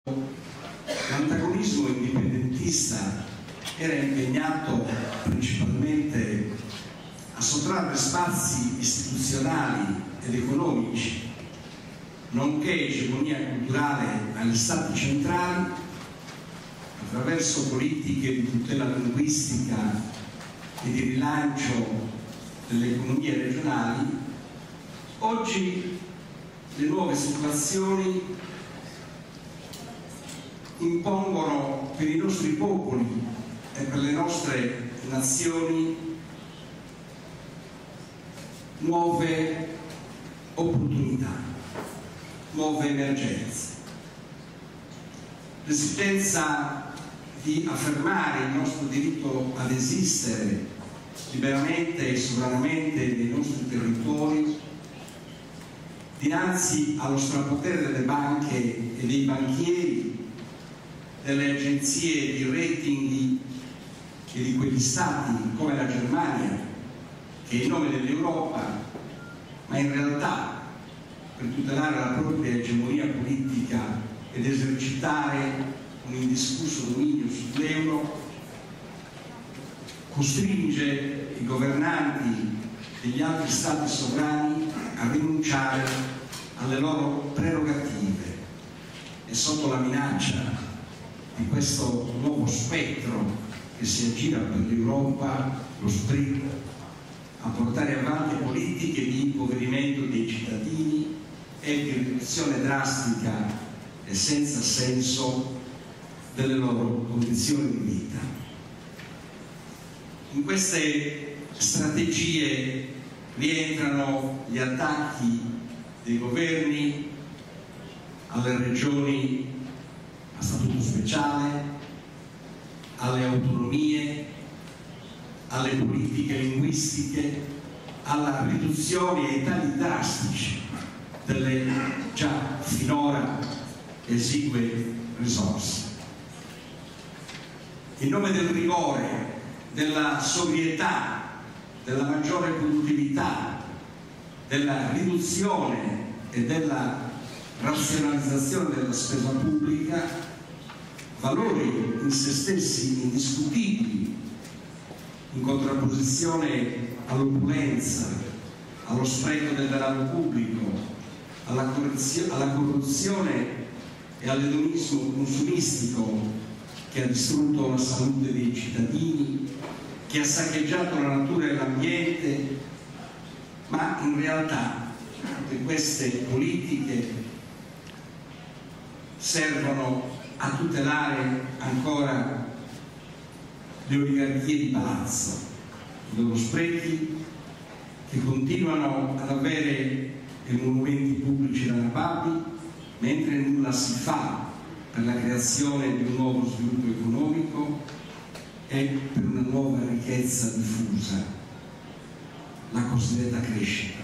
L'antagonismo indipendentista era impegnato principalmente a sottrarre spazi istituzionali ed economici, nonché egemonia culturale agli stati centrali attraverso politiche di tutela linguistica e di rilancio delle economie regionali. Oggi le nuove situazioni impongono per i nostri popoli e per le nostre nazioni nuove opportunità, nuove emergenze. L'esigenza di affermare il nostro diritto ad esistere liberamente e sovranamente nei nostri territori dinanzi allo strapotere delle banche e dei banchieri, delle agenzie di rating e di quegli stati come la Germania, che in nome dell'Europa, ma in realtà per tutelare la propria egemonia politica ed esercitare un indiscusso dominio sull'euro, costringe i governanti degli altri stati sovrani a rinunciare alle loro prerogative e sotto la minaccia di questo nuovo spettro che si aggira per l'Europa, lo SPRIT, a portare avanti politiche di impoverimento dei cittadini e di riduzione drastica e senza senso delle loro condizioni di vita. In queste strategie rientrano gli attacchi dei governi alle regioni a statuto speciale, alle autonomie, alle politiche linguistiche, alla riduzione ai tagli drastici delle già finora esigue risorse. In nome del rigore, della sobrietà, della maggiore produttività, della riduzione e della razionalizzazione della spesa pubblica, valori in se stessi indiscutibili, in contrapposizione all'opulenza, allo spreco del denaro pubblico, alla corruzione e all'edonismo consumistico che ha distrutto la salute dei cittadini, che ha saccheggiato la natura e l'ambiente, ma in realtà tutte queste politiche servono a tutelare ancora le oligarchie di palazzo, i loro sprechi che continuano ad avere i monumenti pubblici inarrivabili, mentre nulla si fa per la creazione di un nuovo sviluppo economico e per una nuova ricchezza diffusa, la cosiddetta crescita,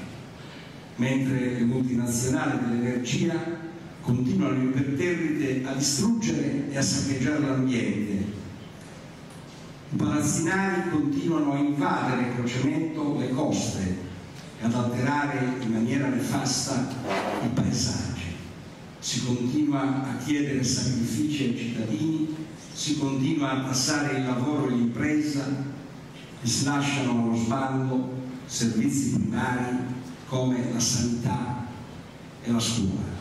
mentre le multinazionali dell'energia continuano imperterrite a distruggere e a saccheggiare l'ambiente. I palazzinari continuano a invadere crocemente le coste e ad alterare in maniera nefasta i paesaggi. Si continua a chiedere sacrifici ai cittadini, si continua a tassare il lavoro e l'impresa e si lasciano allo sbando servizi primari come la sanità e la scuola.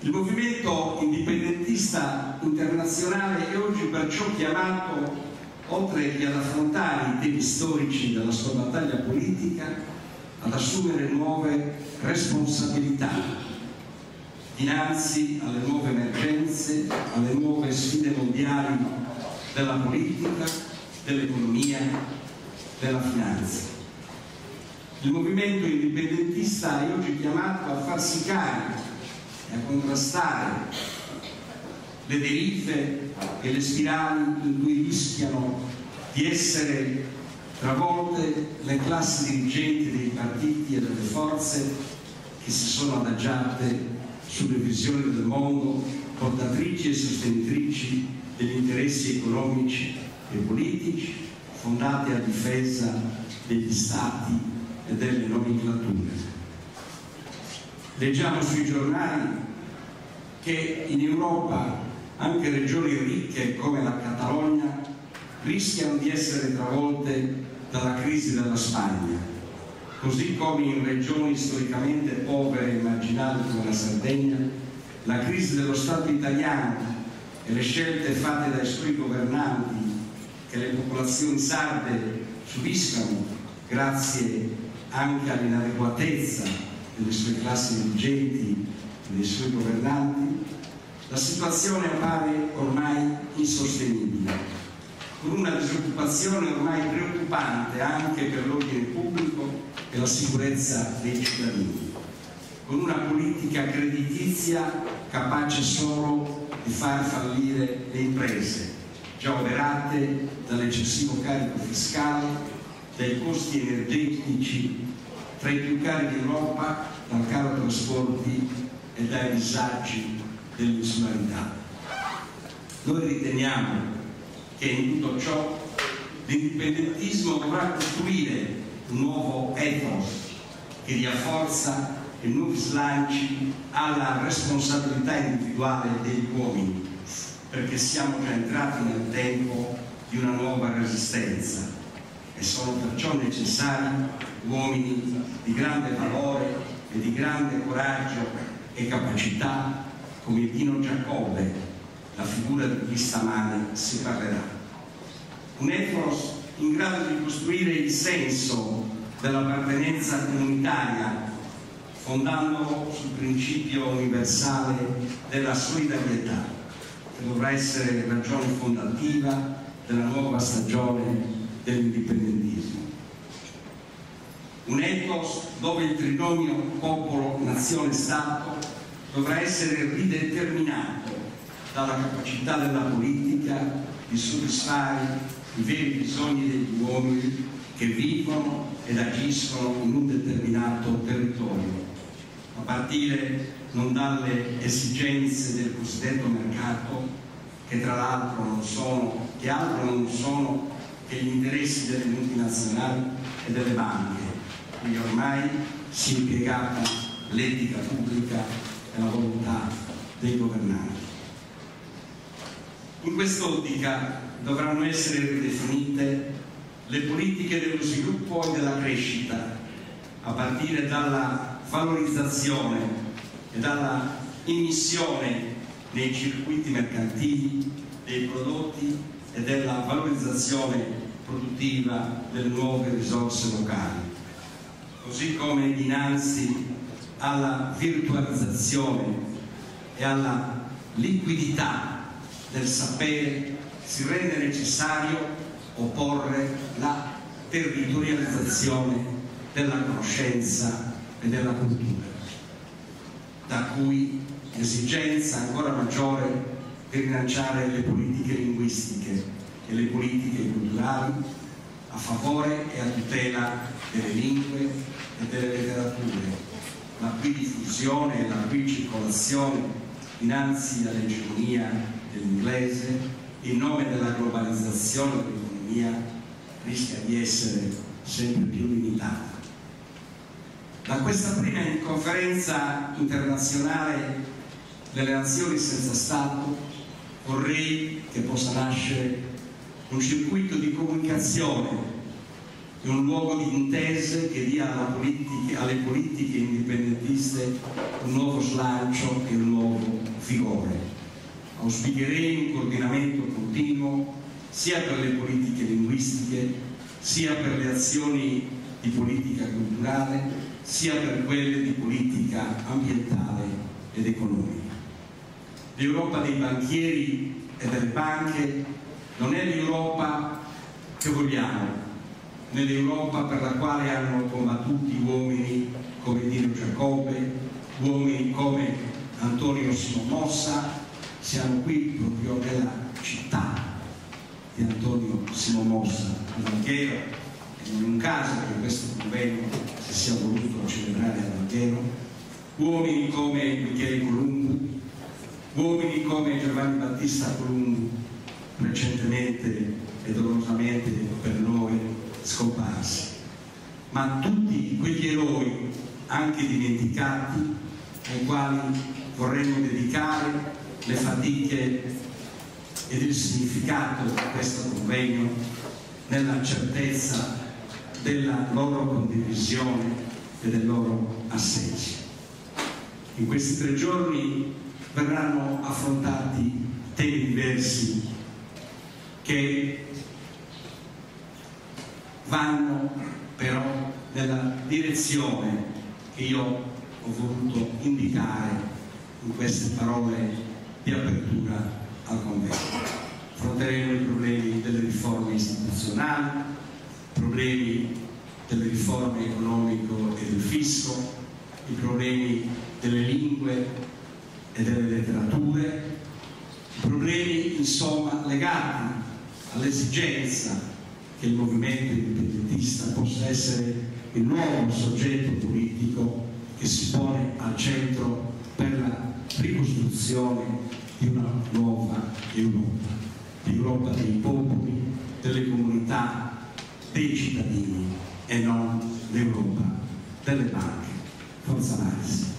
Il movimento indipendentista internazionale è oggi perciò chiamato, oltre che ad affrontare i temi storici della sua battaglia politica, ad assumere nuove responsabilità dinanzi alle nuove emergenze, alle nuove sfide mondiali della politica, dell'economia, della finanza. Il movimento indipendentista è oggi chiamato a farsi carico e a contrastare le derive e le spirali in cui rischiano di essere travolte le classi dirigenti dei partiti e delle forze che si sono adagiate sulle visioni del mondo, portatrici e sostenitrici degli interessi economici e politici fondati a difesa degli stati e delle nomenclature. Leggiamo sui giornali che in Europa anche regioni ricche come la Catalogna rischiano di essere travolte dalla crisi della Spagna, così come in regioni storicamente povere e marginali come la Sardegna la crisi dello Stato italiano e le scelte fatte dai suoi governanti che le popolazioni sarde subiscono grazie anche all'inadeguatezza delle sue classi dirigenti e dei suoi governanti, la situazione appare ormai insostenibile, con una disoccupazione ormai preoccupante anche per l'ordine pubblico e la sicurezza dei cittadini, con una politica creditizia capace solo di far fallire le imprese, già oberate dall'eccessivo carico fiscale, dai costi energetici tra i più cari d'Europa, dal caro trasporti e dai disagi dell'insularità. Noi riteniamo che in tutto ciò l'indipendentismo dovrà costruire un nuovo ethos che dia forza e nuovi slanci alla responsabilità individuale degli uomini, perché siamo già entrati nel tempo di una nuova resistenza e sono perciò necessari uomini di grande valore e di grande coraggio e capacità come Dino Giacobbe, la figura di cui stamane si parlerà. Un ethos in grado di costruire il senso dell'appartenenza comunitaria, fondandolo sul principio universale della solidarietà, che dovrà essere ragione fondativa della nuova stagione dell'indipendentismo. Un ethos dove il trinomio popolo, nazione, Stato dovrà essere rideterminato dalla capacità della politica di soddisfare i veri bisogni degli uomini che vivono ed agiscono in un determinato territorio, a partire non dalle esigenze del cosiddetto mercato, che tra l'altro non sono che gli interessi delle multinazionali e delle banche, quindi ormai si è impiegata l'etica pubblica e la volontà dei governanti. In quest'ottica dovranno essere ridefinite le politiche dello sviluppo e della crescita, a partire dalla valorizzazione e dalla immissione nei circuiti mercantili dei prodotti e della valorizzazione produttiva delle nuove risorse locali, così come dinanzi alla virtualizzazione e alla liquidità del sapere si rende necessario opporre la territorializzazione della conoscenza e della cultura, da cui l'esigenza ancora maggiore di rilanciare le politiche linguistiche e le politiche culturali a favore e a tutela delle lingue e delle letterature, la cui diffusione e la cui circolazione dinanzi all'egemonia dell'inglese in nome della globalizzazione dell'economia rischia di essere sempre più limitata. Da questa prima conferenza internazionale delle nazioni senza Stato vorrei che possa nascere un circuito di comunicazione e un luogo di intese che dia alle politiche indipendentiste un nuovo slancio e un nuovo vigore. Auspicherei un coordinamento continuo sia per le politiche linguistiche, sia per le azioni di politica culturale, sia per quelle di politica ambientale ed economica. L'Europa dei banchieri e delle banche non è l'Europa che vogliamo, né l'Europa per la quale hanno combattuto uomini come Dino Giacobbe, uomini come Antonio Mossa. Siamo qui proprio nella città di Antonio Mossa, ad Alghero, e non è un caso che questo convegno si sia voluto celebrare ad Alghero. Uomini come Michele Columbu, uomini come Giovanni Battista Columbu, recentemente e dolorosamente per noi scomparsi, ma tutti quegli eroi anche dimenticati ai quali vorremmo dedicare le fatiche ed il significato di questo convegno nella certezza della loro condivisione e del loro assenso. In questi 3 giorni verranno affrontati temi diversi che vanno però nella direzione che io ho voluto indicare in queste parole di apertura al convegno. Affronteremo i problemi delle riforme istituzionali, i problemi delle riforme economico e del fisco, i problemi delle lingue e delle letterature, i problemi insomma legati all'esigenza che il movimento indipendentista possa essere il nuovo soggetto politico che si pone al centro per la ricostruzione di una nuova Europa, l'Europa dei popoli, delle comunità, dei cittadini e non l'Europa delle banche. Forza Laris.